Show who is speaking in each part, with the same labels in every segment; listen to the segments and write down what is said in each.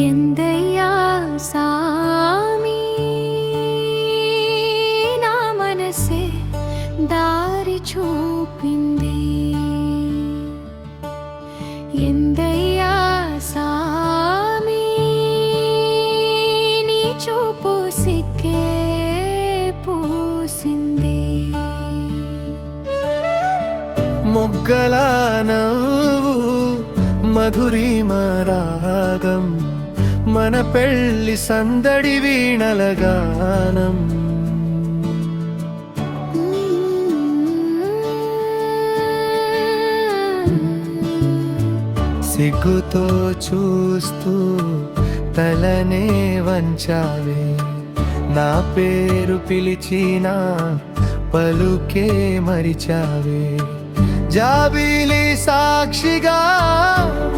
Speaker 1: ఎందయ్యా సామి నా మనసే దారి చూపింది. ఎందయ్యా సామి నీ చూపు సిక్కే పూసింది.
Speaker 2: మొగ్గల నవ్వు మధురిమ రాగం మన పెళ్ళి సందడి వీణల గానం. సిగ్గుతో చూస్తూ తలనే వంచావే, నా పేరు పిలిచినా పలుకే మరిచావే. జాబిలి సాక్షిగా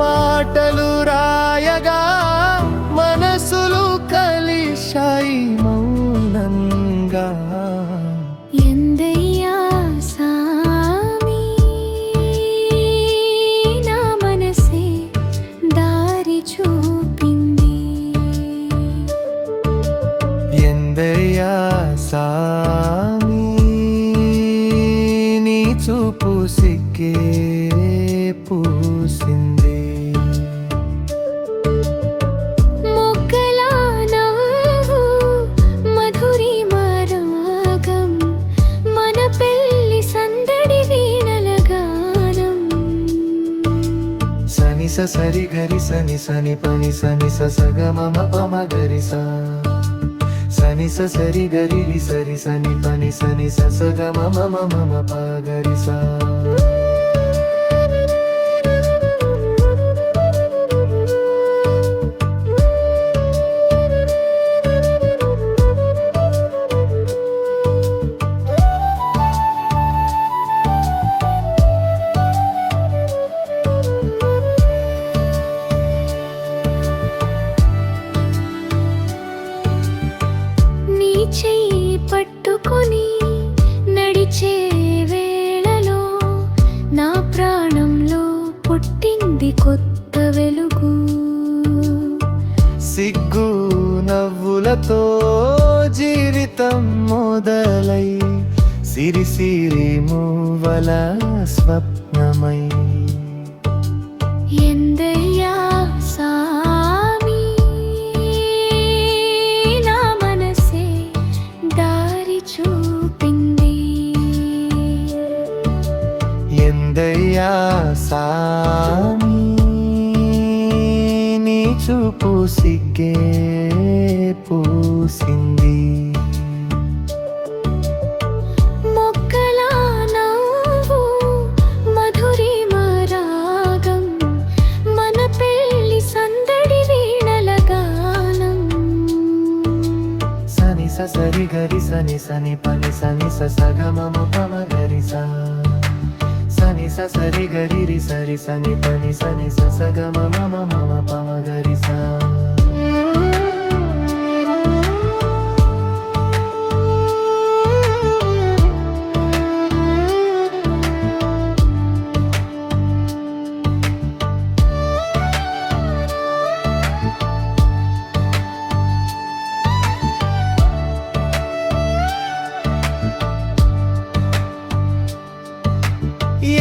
Speaker 2: మాటలు రాయగా మనసులు కలిశాయి మౌనంగా.
Speaker 1: ఎందయ్యా సామి నా మనసే దారి చూపింది.
Speaker 2: ఎందయ్యా సామి నీ చూపు సిక్కే పూసింది.
Speaker 1: మొగ్గల నవ్వు మధురిమ రాగం మన పెళ్ళి సందడి వీణల గానం.
Speaker 2: సని స సరి గరి సని సని పని సని స సగ మమ పమ గరి సా. సని స సరి గరి రి సరి సని పని సని స సగ మమ మమ ప గరి సా.
Speaker 1: నీ చెయ్యి పట్టుకొని నడిచే వేళలో నా ప్రాణంలో పుట్టింది కొత్త వెలుగు.
Speaker 2: సిగ్గు నవ్వులతో జీవితం మొదలై సిరి సిరి మూవల స్వప్నమై.
Speaker 1: ఎందయ్యా సామి నా మనసే దారి చూపింది.
Speaker 2: ఎందయ్యా సామి నీ చూపు సిగ్గే పూసింది.
Speaker 1: మొగ్గల నవ్వు మధురిమ రాగం మన పెళ్ళి సందడి వీణల గానం.
Speaker 2: సని స సరి గరి సని సని పని సని స సగ మమ పమ గరి సా. సని స సరి గరి రి సరి సని పని సని స సగ మమ మమ పమ గరి సా.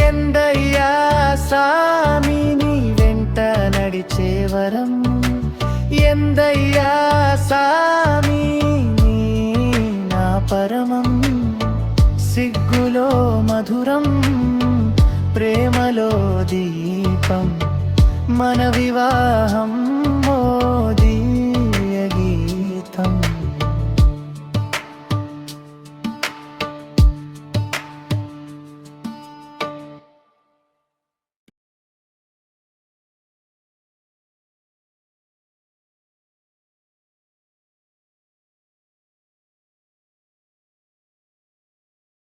Speaker 2: ఎందయ్యా సామి నీ వెంట నడిచే వరం. ఎందయ్యా సామి నీ నా పరమం. సిగ్గులో మధురం ప్రేమలో దీపం మన వివాహం ఓ